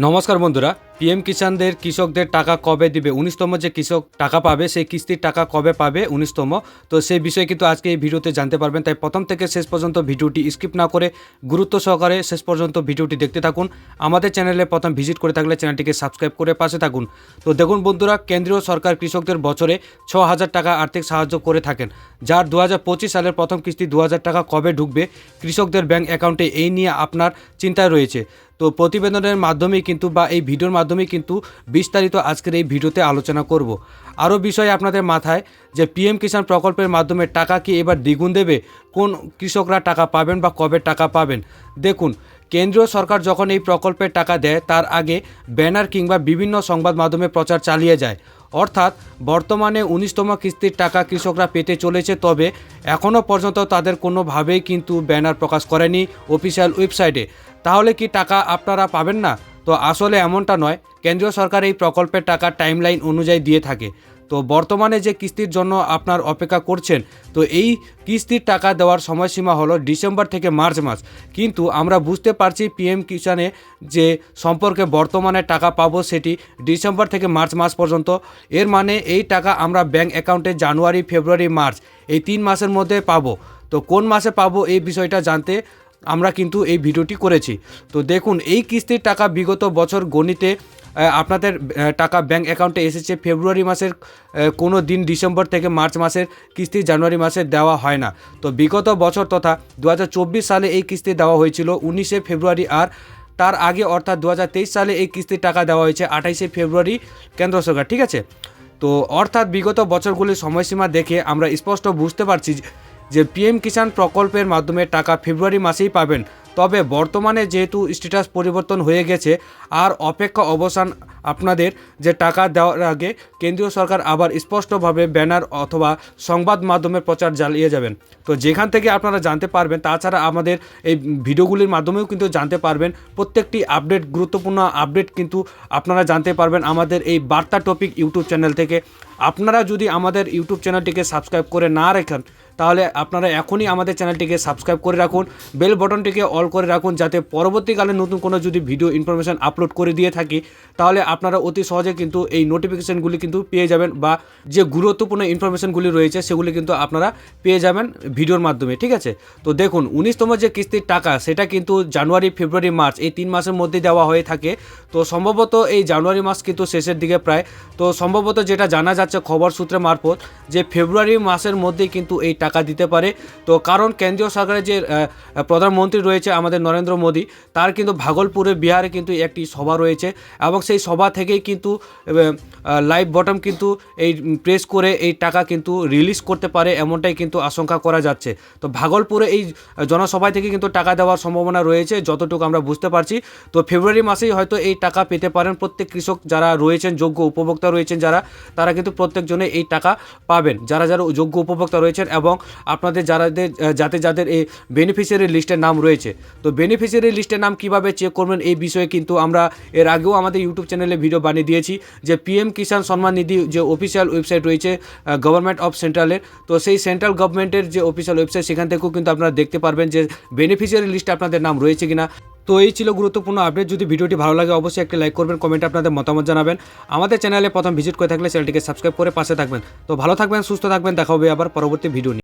নমস্কার বন্ধুরা, পিএম কিষাণদের কৃষকদের টাকা কবে দিবে, 19তম যে কৃষক টাকা পাবে সেই কিস্তির টাকা কবে পাবে 19তম, তো সেই বিষয়ে কিন্তু আজকে এই ভিডিওতে জানতে পারবেন। তাই প্রথম থেকে শেষ পর্যন্ত ভিডিওটি স্কিপ না করে গুরুত্ব সহকারে শেষ পর্যন্ত ভিডিওটি দেখতে থাকুন। আমাদের চ্যানেলে প্রথম ভিজিট করে থাকলে চ্যানেলটিকে সাবস্ক্রাইব করে পাশে থাকুন। তো দেখুন বন্ধুরা, কেন্দ্রীয় সরকার কৃষকদের বছরে 6,000 টাকা আর্থিক সাহায্য করে থাকেন, যার 2025 সালের প্রথম কিস্তি 2,000 টাকা কবে ঢুকবে কৃষকদের ব্যাংক অ্যাকাউন্টে, এই নিয়ে আপনার চিন্তায় রয়েছে। তো প্রতিবেদনের মাধ্যমেই কিন্তু বা এই ভিডিওর মাধ্যমেই কিন্তু বিস্তারিত আজকের এই ভিডিওতে আলোচনা করব। আরও বিষয় আপনাদের মাথায় যে পিএম কিষাণ প্রকল্পের মাধ্যমে টাকা কি এবার দ্বিগুণ দেবে, কোন কৃষকরা টাকা পাবেন বা কবে টাকা পাবেন। দেখুন, কেন্দ্রীয় সরকার যখন এই প্রকল্পের টাকা দেয় তার আগে ব্যানার কিংবা বিভিন্ন সংবাদ মাধ্যমে প্রচার চালিয়ে যায়, অর্থাৎ বর্তমানে 19তম কিস্তির টাকা কৃষকরা পেতে চলেছে, তবে এখনও পর্যন্ত তাদের কোনোভাবেই কিন্তু ব্যানার প্রকাশ করেনি অফিসিয়াল ওয়েবসাইটে। তাহলে কি টাকা আপনারা পাবেন না? তো আসলে এমনটা নয়, কেন্দ্রীয় সরকার এই প্রকল্পের টাকা টাইমলাইন অনুযায়ী দিয়ে থাকে। তো বর্তমানে যে কিস্তির জন্য আপনার অপেক্ষা করছেন, তো এই কিস্তির টাকা দেওয়ার সময়সীমা হলো ডিসেম্বর থেকে মার্চ মাস, কিন্তু আমরা বুঝতে পারছি পিএম কিষাণে যে সম্পর্কে বর্তমানে টাকা পাবো সেটি ডিসেম্বর থেকে মার্চ মাস পর্যন্ত। এর মানে এই টাকা আমরা ব্যাংক অ্যাকাউন্টে জানুয়ারি, ফেব্রুয়ারি, মার্চ এই 3 মাসের মধ্যে পাবো। তো কোন মাসে পাবো এই বিষয়টা জানতে আমরা কিন্তু এই ভিডিওটি করেছি। তো দেখুন, এই কিস্তির টাকা বিগত বছর গণিতে আপনাদের টাকা ব্যাংক অ্যাকাউন্টে এসেছে ফেব্রুয়ারি মাসের কোনো দিন, ডিসেম্বর থেকে মার্চ মাসের কিস্তি জানুয়ারি মাসে দেওয়া হয় না। তো বিগত বছর তথা 2024 সালে এই কিস্তি দেওয়া হয়েছিল 19শে ফেব্রুয়ারি, আর তার আগে অর্থাৎ 2023 সালে এই কিস্তির টাকা দেওয়া হয়েছে 28শে ফেব্রুয়ারি কেন্দ্র সরকার, ঠিক আছে। তো অর্থাৎ বিগত বছরগুলির সময়সীমা দেখে আমরা স্পষ্ট বুঝতে পারছি যে পিএম কিষাণ প্রকল্পের মাধ্যমে টাকা ফেব্রুয়ারি মাসেই পাবেন। তবে বর্তমানে যেহেতু স্ট্যাটাস পরিবর্তন হয়ে গেছে, আর অপেক্ষা অবসান আপনাদের যে টাকা দেওয়ার আগে কেন্দ্রীয় সরকার আবার স্পষ্টভাবে ব্যানার অথবা সংবাদ মাধ্যমের প্রচার চালিয়ে যাবেন। তো যেখান থেকে আপনারা জানতে পারবেন, তাছাড়া আমাদের এই ভিডিওগুলির মাধ্যমেও কিন্তু জানতে পারবেন, প্রত্যেকটি আপডেট, গুরুত্বপূর্ণ আপডেট কিন্তু আপনারা জানতে পারবেন আমাদের এই বার্তা টপিক ইউটিউব চ্যানেল থেকে। আপনারা যদি আমাদের ইউটিউব চ্যানেলটিকে সাবস্ক্রাইব করে না রাখেন, তাহলে আপনারা এখনই আমাদের চ্যানেলটিকে সাবস্ক্রাইব করে রাখুন, বেল বটনটিকে অল করে রাখুন, যাতে পরবর্তীকালে নতুন কোনো যদি ভিডিও ইনফরমেশান আপলোড করে দিয়ে থাকি, তাহলে আপনারা অতি সহজে কিন্তু এই নোটিফিকেশানগুলি কিন্তু পেয়ে যাবেন, বা যে গুরুত্বপূর্ণ ইনফরমেশানগুলি রয়েছে সেগুলি কিন্তু আপনারা পেয়ে যাবেন ভিডিওর মাধ্যমে, ঠিক আছে। তো দেখুন, 19তম যে কিস্তির টাকা সেটা কিন্তু জানুয়ারি, ফেব্রুয়ারি, মার্চ এই 3 মাসের মধ্যে দেওয়া হয়ে থাকে। তো সম্ভবত এই জানুয়ারি মাস কিন্তু শেষের দিকে প্রায়, তো সম্ভবত যেটা জানা যাচ্ছে খবর সূত্রে মারফত, যে ফেব্রুয়ারি মাসের মধ্যেই কিন্তু এই টাকা দিতে পারে। তো কারণ কেন্দ্রীয় সরকারের যে প্রধানমন্ত্রী রয়েছে আমাদের নরেন্দ্র মোদী, তার কিন্তু ভাগলপুরে, বিহারে কিন্তু একটি সভা রয়েছে, এবং সেই সভা থেকেই কিন্তু লাইভ বটম কিন্তু এই প্রেস করে এই টাকা কিন্তু রিলিজ করতে পারে, এমনটাই কিন্তু আশঙ্কা করা যাচ্ছে। তো ভাগলপুরে এই জনসভায় থেকে কিন্তু টাকা দেওয়ার সম্ভাবনা রয়েছে যতটুকু আমরা বুঝতে পারছি। তো ফেব্রুয়ারি মাসেই হয়তো এই টাকা পেতে পারেন প্রত্যেক কৃষক যারা রয়েছেন, যোগ্য উপভোক্তা রয়েছেন যারা, তারা কিন্তু প্রত্যেকজনে এই টাকা পাবেন, যারা যারা যোগ্য উপভোক্তা রয়েছেন, এবং আপনাদের যাদের এই বেনিফিশিয়ারি লিস্টের নাম রয়েছে। তো বেনিফিশিয়ারি লিস্টের নাম কিভাবে চেক করবেন এই বিষয়ে কিন্তু আমরা এর আগেও আমাদের ইউটিউব চ্যানেলে ভিডিও বানিয়ে দিয়েছি, যে পিএম কিষাণ সম্মান নিধি যে অফিসিয়াল ওয়েবসাইট রয়েছে গভর্নমেন্ট অফ সেন্ট্রালের, তো সেই সেন্ট্রাল গভর্নমেন্টের যে অফিসিয়াল ওয়েবসাইট, সেখান থেকেও কিন্তু আপনারা দেখতে পারবেন যে বেনিফিশিয়ারি লিস্টে আপনাদের নাম রয়েছে কিনা। তো এই ছিল গুরুত্বপূর্ণ আপডেট। যদি ভিডিওটি ভালো লাগে অবশ্যই একটি লাইক করবেন, কমেন্টে আপনাদের মতামত জানাবেন। আমাদের চ্যানেলে প্রথম ভিজিট করে থাকলে চ্যানেলটিকে সাবস্ক্রাইব করে পাশে থাকবেন। তো ভালো থাকবেন, সুস্থ থাকবেন, দেখা হবে আবার পরবর্তী ভিডিও নিয়ে।